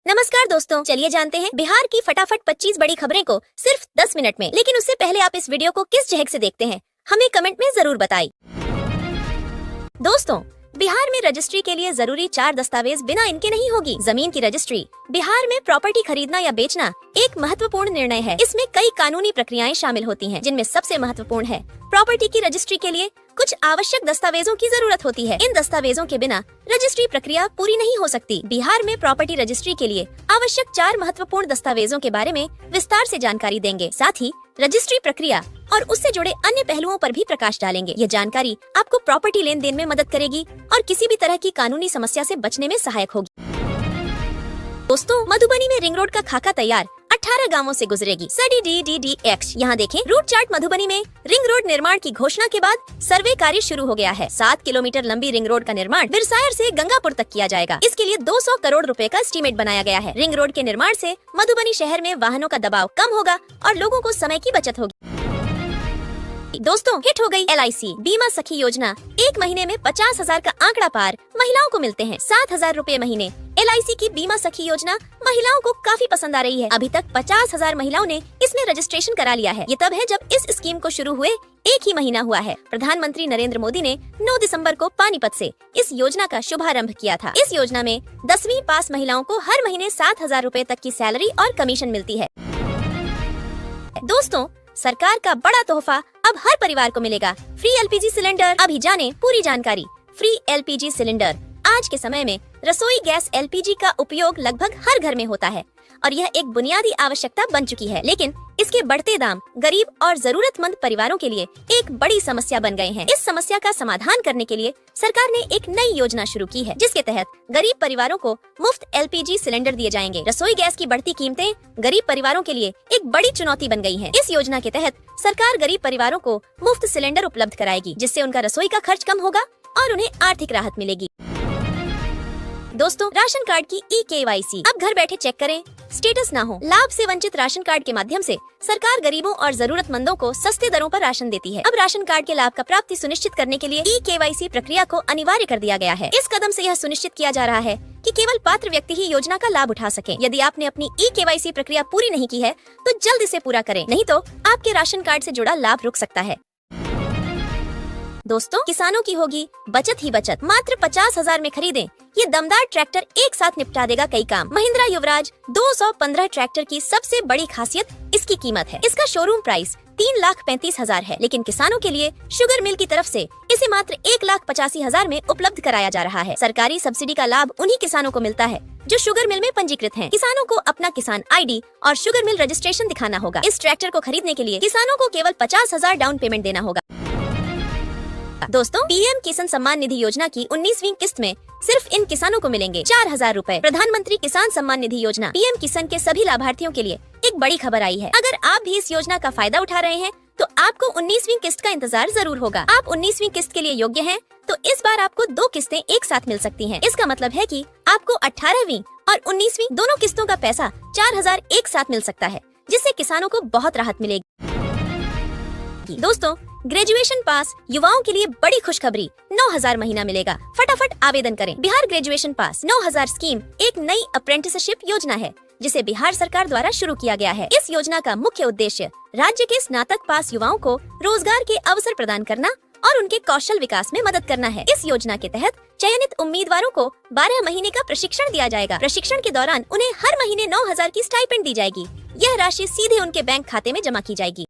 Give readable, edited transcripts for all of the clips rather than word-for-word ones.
नमस्कार दोस्तों, चलिए जानते हैं बिहार की फटाफट 25 बड़ी खबरें को सिर्फ 10 मिनट में। लेकिन उससे पहले आप इस वीडियो को किस झहक से देखते हैं, हमें कमेंट में जरूर बताइए। दोस्तों, बिहार में रजिस्ट्री के लिए जरूरी 4 दस्तावेज बिना इनके नहीं होगी। जमीन की रजिस्ट्री। बिहार में प्रॉपर्टी खरीदना या बेचना एक महत्वपूर्ण निर्णय है। इसमें कई कानूनी प्रक्रियाएं शामिल होती हैं, जिनमें सबसे महत्वपूर्ण है प्रॉपर्टी की रजिस्ट्री के लिए कुछ आवश्यक दस्तावेजों की जरूरत होती है। इन दस्तावेजों के बिना रजिस्ट्री प्रक्रिया पूरी नहीं हो सकती। बिहार में प्रॉपर्टी रजिस्ट्री के लिए आवश्यक 4 महत्वपूर्ण दस्तावेजों के बारे में विस्तार से जानकारी देंगे। साथ ही रजिस्ट्री प्रक्रिया और उससे जुड़े अन्य पहलुओं पर भी प्रकाश डालेंगे। ये जानकारी आपको प्रॉपर्टी लेन देन में मदद करेगी और किसी भी तरह की कानूनी समस्या से बचने में सहायक होगी। दोस्तों, मधुबनी में रिंग रोड का खाका तैयार 18 गांवों से गुजरेगी। SDDDX। यहाँ देखें रूट चार्ट। मधुबनी में रिंग रोड निर्माण की घोषणा के बाद सर्वे कार्य शुरू हो गया है। 7 किलोमीटर लंबी रिंग रोड का निर्माण बिरसायर से गंगापुर तक किया जाएगा। इसके लिए 200 करोड़ रुपए का एस्टीमेट बनाया गया है। रिंग रोड के निर्माण से मधुबनी शहर में वाहनों का दबाव कम होगा और लोगों को समय की बचत होगी। दोस्तों, हिट हो गई LIC बीमा सखी योजना। एक महीने में 50,000 का आंकड़ा पार महिलाओं को मिलते हैं। 7,000 रूपए महीने। LIC की बीमा सखी योजना महिलाओं को काफी पसंद आ रही है। अभी तक 50,000 महिलाओं ने इसमें रजिस्ट्रेशन करा लिया है। ये तब है जब इस स्कीम को शुरू हुए 1 ही महीना हुआ है। प्रधानमंत्री नरेंद्र मोदी ने 9 दिसंबर को पानीपत से इस योजना का शुभारंभ किया था। इस योजना में 10वीं पास महिलाओं को हर महीने 7,000 रूपए तक की सैलरी और कमीशन मिलती है। दोस्तों, सरकार का बड़ा तोहफा अब हर परिवार को मिलेगा। Free LPG cylinder. अभी जाने पूरी जानकारी। Free LPG cylinder. आज के समय में रसोई गैस LPG का उपयोग लगभग हर घर में होता है और यह एक बुनियादी आवश्यकता बन चुकी है। लेकिन इसके बढ़ते दाम गरीब और जरूरतमंद परिवारों के लिए एक बड़ी समस्या बन गए हैं। इस समस्या का समाधान करने के लिए सरकार ने एक नई योजना शुरू की है, जिसके तहत गरीब परिवारों को मुफ्त LPG सिलेंडर दिए जाएंगे। रसोई गैस की बढ़ती कीमतें गरीब परिवारों के लिए एक बड़ी चुनौती बन गई है। इस योजना के तहत सरकार गरीब परिवारों को मुफ्त सिलेंडर उपलब्ध कराएगी, जिससे उनका रसोई का खर्च कम होगा और उन्हें आर्थिक राहत मिलेगी। दोस्तों, राशन कार्ड की eKYC। अब घर बैठे चेक करें, स्टेटस ना हो। लाभ से वंचित राशन कार्ड के माध्यम से सरकार गरीबों और जरूरतमंदों को सस्ते दरों पर राशन देती है। अब राशन कार्ड के लाभ का प्राप्ति सुनिश्चित करने के लिए eKYC प्रक्रिया को अनिवार्य कर दिया गया है। इस कदम से यह सुनिश्चित किया जा रहा है कि केवल पात्र व्यक्ति ही योजना का लाभ उठा सके। यदि आपने अपनी eKYC प्रक्रिया पूरी नहीं की है तो जल्द इसे पूरा करें, नहीं तो आपके राशन कार्ड से जुड़ा लाभ रुक सकता है। दोस्तों, किसानों की होगी बचत ही बचत। मात्र 50,000 में खरीदें ये दमदार ट्रैक्टर, एक साथ निपटा देगा कई काम। महिंद्रा युवराज 215 ट्रैक्टर की सबसे बड़ी खासियत इसकी कीमत है। इसका शोरूम प्राइस 3,35,000 है, लेकिन किसानों के लिए शुगर मिल की तरफ से इसे मात्र 1,85,000 में उपलब्ध कराया जा रहा है। सरकारी सब्सिडी का लाभ उन्हीं किसानों को मिलता है जो शुगर मिल में पंजीकृत हैं। किसानों को अपना किसान ID और शुगर मिल रजिस्ट्रेशन दिखाना होगा। इस ट्रैक्टर को खरीदने के लिए किसानों को केवल 50,000 डाउन पेमेंट देना होगा। दोस्तों, PM किसान सम्मान निधि योजना की 19वीं किस्त में सिर्फ इन किसानों को मिलेंगे 4,000 रूपए। प्रधानमंत्री किसान सम्मान निधि योजना PM किसान के सभी लाभार्थियों के लिए एक बड़ी खबर आई है। अगर आप भी इस योजना का फायदा उठा रहे हैं तो आपको 19वीं किस्त का इंतजार जरूर होगा। आप 19वीं किस्त के लिए योग्य हैं तो इस बार आपको 2 किस्तें एक साथ मिल सकती हैं। इसका मतलब है कि आपको 18वीं और 19वीं दोनों किस्तों का पैसा 4,000 एक साथ मिल सकता है, जिससे किसानों को बहुत राहत मिलेगी। दोस्तों, ग्रेजुएशन पास युवाओं के लिए बड़ी खुशखबरी। 9,000 महीना मिलेगा। फटाफट आवेदन करें। बिहार ग्रेजुएशन पास 9,000 स्कीम एक नई अप्रेंटिसशिप योजना है, जिसे बिहार सरकार द्वारा शुरू किया गया है। इस योजना का मुख्य उद्देश्य राज्य के स्नातक पास युवाओं को रोजगार के अवसर प्रदान करना और उनके कौशल विकास में मदद करना है। इस योजना के तहत चयनित उम्मीदवारों को 12 महीने का प्रशिक्षण दिया जाएगा। प्रशिक्षण के दौरान उन्हें हर महीने 9,000 की स्टाइपेंड दी जाएगी। यह राशि सीधे उनके बैंक खाते में जमा की जाएगी।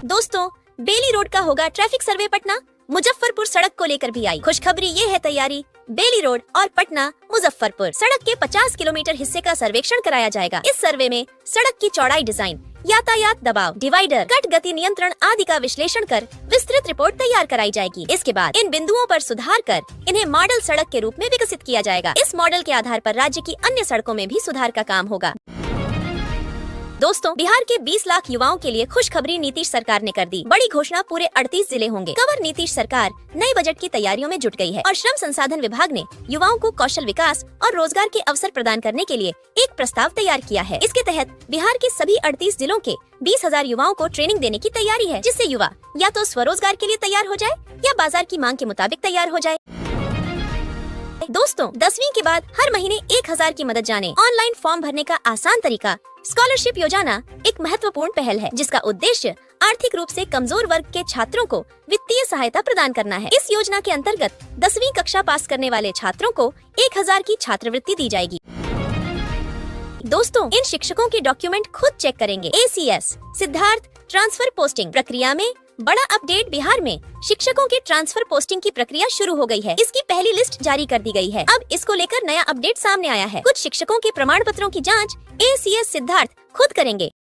दोस्तों, बेली रोड का होगा ट्रैफिक सर्वे। पटना मुजफ्फरपुर सड़क को लेकर भी आई खुशखबरी। ये है तैयारी। बेली रोड और पटना मुजफ्फरपुर सड़क के 50 किलोमीटर हिस्से का सर्वेक्षण कराया जाएगा। इस सर्वे में सड़क की चौड़ाई, डिजाइन, यातायात दबाव, डिवाइडर, कट गति नियंत्रण आदि का विश्लेषण कर विस्तृत रिपोर्ट तैयार कराई जाएगी। इसके बाद इन बिंदुओं पर सुधार कर इन्हें मॉडल सड़क के रूप में विकसित किया जाएगा। इस मॉडल के आधार पर राज्य की अन्य सड़कों में भी सुधार का काम होगा। दोस्तों, बिहार के 20 लाख युवाओं के लिए खुशखबरी नीतीश सरकार ने कर दी बड़ी घोषणा। पूरे 38 जिले होंगे कवर। नीतीश सरकार नए बजट की तैयारियों में जुट गई है और श्रम संसाधन विभाग ने युवाओं को कौशल विकास और रोजगार के अवसर प्रदान करने के लिए एक प्रस्ताव तैयार किया है। इसके तहत बिहार के सभी 38 जिलों के 20,000 युवाओं को ट्रेनिंग देने की तैयारी है, जिससे युवा या तो स्वरोजगार के लिए तैयार हो जाए या बाजार की मांग के मुताबिक तैयार हो जाए। दोस्तों 10वीं के बाद हर महीने 1000 की मदद जाने। ऑनलाइन फॉर्म भरने का आसान तरीका। स्कॉलरशिप योजना एक महत्वपूर्ण पहल है जिसका उद्देश्य आर्थिक रूप से कमजोर वर्ग के छात्रों को वित्तीय सहायता प्रदान करना है। इस योजना के अंतर्गत 10वीं कक्षा पास करने वाले छात्रों को 1000 की छात्रवृत्ति दी जाएगी। दोस्तों इन शिक्षकों के डॉक्यूमेंट खुद चेक करेंगे। ACS सिद्धार्थ ट्रांसफर पोस्टिंग प्रक्रिया में बड़ा अपडेट। बिहार में शिक्षकों के ट्रांसफर पोस्टिंग की प्रक्रिया शुरू हो गई है। इसकी पहली लिस्ट जारी कर दी गई है। अब इसको लेकर नया अपडेट सामने आया है। कुछ शिक्षकों के प्रमाण पत्रों की जांच ACS सिद्धार्थ खुद करेंगे।